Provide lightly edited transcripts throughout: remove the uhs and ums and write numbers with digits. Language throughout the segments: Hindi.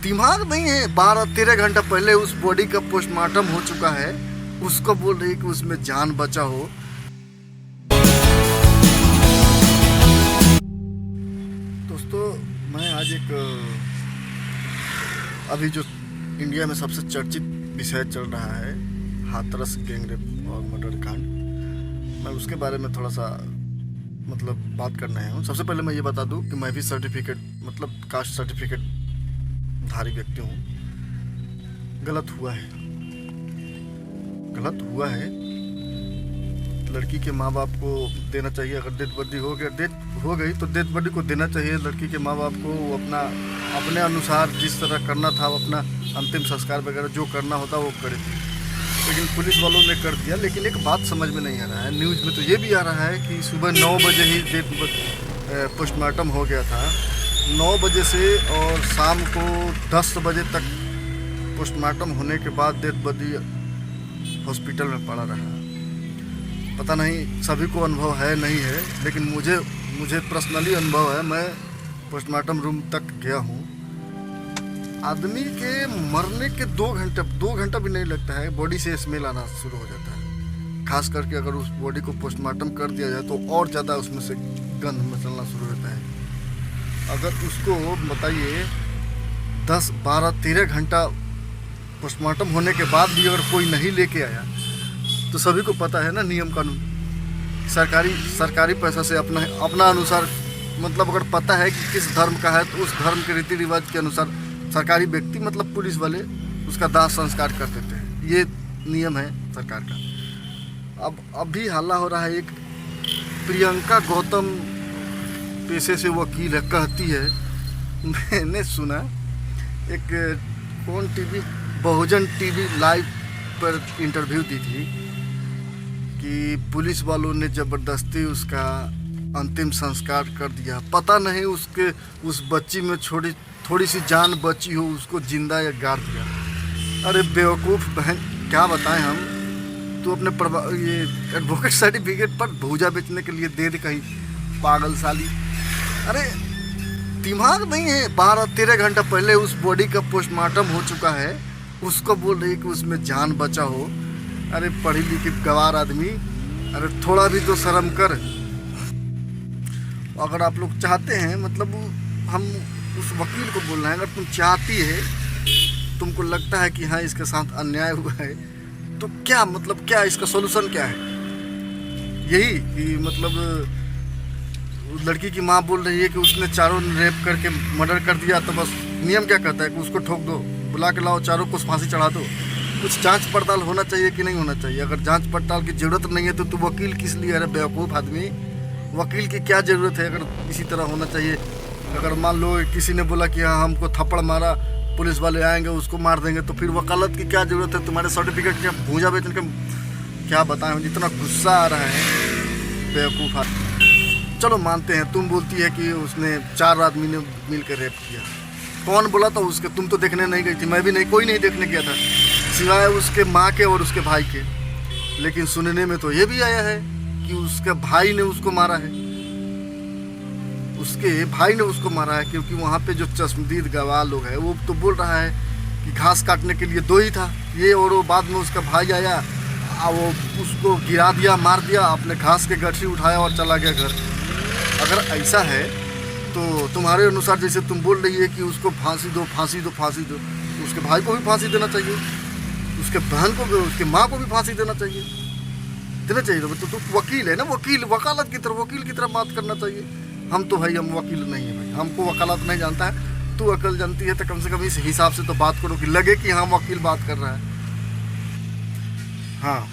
दिमाग नहीं है। 12-13 घंटा पहले उस बॉडी का पोस्टमार्टम हो चुका है, उसको बोल रही कि उसमें जान बचा हो। दोस्तों, मैं आज एक अभी जो इंडिया में सबसे चर्चित विषय चल रहा है, हाथरस गैंगरेप और मर्डर कांड, मैं उसके बारे में थोड़ा सा बात करना है। सबसे पहले मैं ये बता दूं कि मैं भी सर्टिफिकेट कास्ट सर्टिफिकेट धारी व्यक्ति हूँ। गलत हुआ है। लड़की के माँ बाप को देना चाहिए। अगर डेथ बॉडी हो गई तो डेथ बॉडी को देना चाहिए। लड़की के माँ बाप को अपने अनुसार जिस तरह करना था, वो अपना अंतिम संस्कार वगैरह जो करना होता वो करे थे, लेकिन पुलिस वालों ने कर दिया। लेकिन एक बात समझ में नहीं आ रहा है, न्यूज़ में तो ये भी आ रहा है कि सुबह 9 बजे ही डेथ पोस्टमार्टम हो गया था। 9 बजे से और शाम को 10 बजे तक पोस्टमार्टम होने के बाद डेथ बॉडी हॉस्पिटल में पड़ा रहा। पता नहीं सभी को अनुभव है नहीं है, लेकिन मुझे पर्सनली अनुभव है। मैं पोस्टमार्टम रूम तक गया हूँ। आदमी के मरने के 2 घंटा भी नहीं लगता है, बॉडी से स्मेल आना शुरू हो जाता है। खास करके अगर उस बॉडी को पोस्टमार्टम कर दिया जाए तो और ज़्यादा उसमें से गंध मचलना शुरू होता है। अगर उसको बताइए 10, 12, 13 घंटा पोस्टमार्टम होने के बाद भी अगर कोई नहीं लेके आया, तो सभी को पता है ना नियम कानून, सरकारी पैसा से अपना अनुसार, अगर पता है कि किस धर्म का है तो उस धर्म के रीति रिवाज के अनुसार सरकारी व्यक्ति पुलिस वाले उसका दाह संस्कार कर देते हैं। ये नियम है सरकार का। अब अभी हल्ला हो रहा है, एक प्रियंका गौतम पेशे से वकील है, कहती है, मैंने सुना एक बहुजन टीवी लाइव पर इंटरव्यू दी थी कि पुलिस वालों ने ज़बरदस्ती उसका अंतिम संस्कार कर दिया। पता नहीं उस बच्ची में थोड़ी सी जान बची हो, उसको जिंदा या गाड़ दिया। अरे बेवकूफ़ बहन, क्या बताएं हम। तो अपने ये एडवोकेट सर्टिफिकेट पर भूजा बेचने के लिए दे कहीं, पागल साली। अरे दिमाग नहीं है। 12-13 घंटा पहले उस बॉडी का पोस्टमार्टम हो चुका है, उसको बोल रही कि उसमें जान बचा हो। अरे पढ़ी लिखी गवार आदमी, अरे थोड़ा भी तो शर्म कर। अगर आप लोग चाहते हैं, हम उस वकील को बोल रहे हैं, अगर तुम चाहती है, तुमको लगता है कि हाँ इसके साथ अन्याय हुआ है, तो क्या इसका सॉल्यूशन क्या है? यही कि लड़की की माँ बोल रही है कि उसने चारों रेप करके मर्डर कर दिया, तो बस नियम क्या कहता है कि उसको ठोक दो, बुला के लाओ, चारों को फांसी चढ़ा दो। कुछ जांच पड़ताल होना चाहिए कि नहीं होना चाहिए? अगर जांच पड़ताल की ज़रूरत नहीं है तो तू वकील किस लिए? अरे बेवकूफ़ आदमी, वकील की क्या ज़रूरत है? अगर इसी तरह होना चाहिए। अगर मान लो किसी ने बोला कि हाँ हमको थप्पड़ मारा, पुलिस वाले आएंगे उसको मार देंगे, तो फिर वकालत की क्या ज़रूरत है? तुम्हारे सर्टिफिकेट क्या भूजा बेचने के? क्या बताएं, जितना गुस्सा आ रहा है, बेवकूफ़ आदमी। चलो मानते हैं, तुम बोलती है कि उसने 4 आदमी ने मिलकर रेप किया। कौन बोला था उसके? तुम तो देखने नहीं गई थी, मैं भी नहीं, कोई नहीं देखने गया था सिवाय उसके माँ के और उसके भाई के। लेकिन सुनने में तो ये भी आया है कि उसके भाई ने उसको मारा है। क्योंकि वहाँ पे जो चश्मदीद गवाह लोग हैं वो तो बोल रहा है कि घास काटने के लिए 2 ही था, ये और वो। बाद में उसका भाई आया, वो उसको गिरा दिया, मार दिया, अपने घास के गठरी उठाया और चला गया घर। अगर ऐसा है तो तुम्हारे अनुसार, जैसे तुम बोल रही है कि उसको फांसी दो, तो उसके भाई को भी फांसी देना चाहिए, उसके बहन को भी, उसके माँ को भी फांसी देना चाहिए। तो तू वकील है ना, वकालत की तरह बात करना चाहिए। हम वकील नहीं है भाई, हमको वकालत नहीं जानता है। तू अकल जानती है तो कम से कम इस हिसाब से तो बात करो कि लगे कि हाँ वकील बात कर रहा है। हाँ,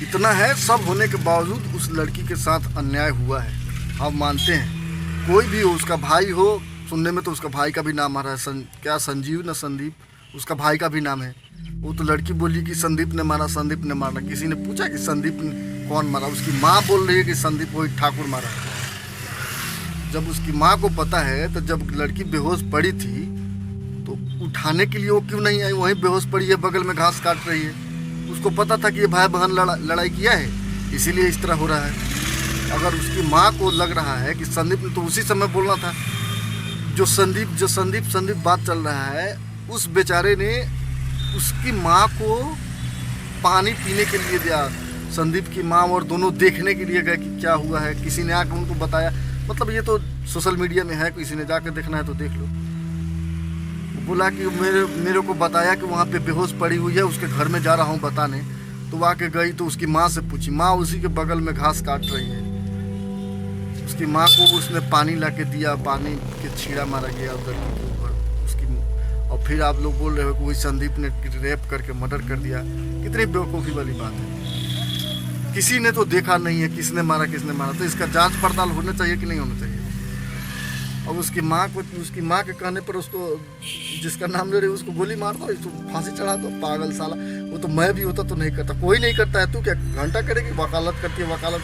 इतना है, सब होने के बावजूद उस लड़की के साथ अन्याय हुआ है। हम मानते हैं, कोई भी हो, उसका भाई हो, सुनने में तो उसका भाई का भी नाम आ रहा है, क्या संजीव ना संदीप, उसका भाई का भी नाम है। वो तो लड़की बोली कि संदीप ने मारा। किसी ने पूछा कि संदीप ने कौन मारा? उसकी माँ बोल रही है कि संदीप वही ठाकुर मारा। जब उसकी माँ को पता है, तो जब लड़की बेहोश पड़ी थी तो उठाने के लिए वो क्यों नहीं आई? वहीं बेहोश पड़ी है, बगल में घास काट रही है। उसको पता था कि ये भाई बहन लड़ाई किया है, इसीलिए इस तरह हो रहा है। अगर उसकी माँ को लग रहा है कि संदीप ने, तो उसी समय बोलना था। जो संदीप बात चल रहा है, उस बेचारे ने उसकी माँ को पानी पीने के लिए दिया। संदीप की माँ और दोनों देखने के लिए गए कि क्या हुआ है, किसी ने आकर उनको बताया। मतलब ये तो सोशल मीडिया में है, किसी ने जाकर देखना है तो देख लो। बोला कि मेरे को बताया कि वहाँ पे बेहोश पड़ी हुई है, उसके घर में जा रहा हूँ बताने। तो वहाँ के गई तो उसकी माँ से पूछी, माँ उसी के बगल में घास काट रही है। उसकी माँ को उसने पानी ला के दिया, पानी के छीड़ा मारा गया उधर के ऊपर उसकी। और फिर आप लोग बोल रहे हो कि वही संदीप ने रेप करके मर्डर कर दिया। कितनी बेवकूफ़ी वाली बात है। किसी ने तो देखा नहीं है किसने मारा किसने मारा, तो इसका जांच पड़ताल होना चाहिए कि नहीं होना चाहिए। और उसकी माँ के कहने पर उसको, जिसका नाम ले रहे उसको गोली मार दो, इसको फांसी चढ़ा दो, पागल साला। वो तो मैं भी होता तो नहीं करता, कोई नहीं करता है। तू क्या घंटा करेगी, वकालत करती है, वकालत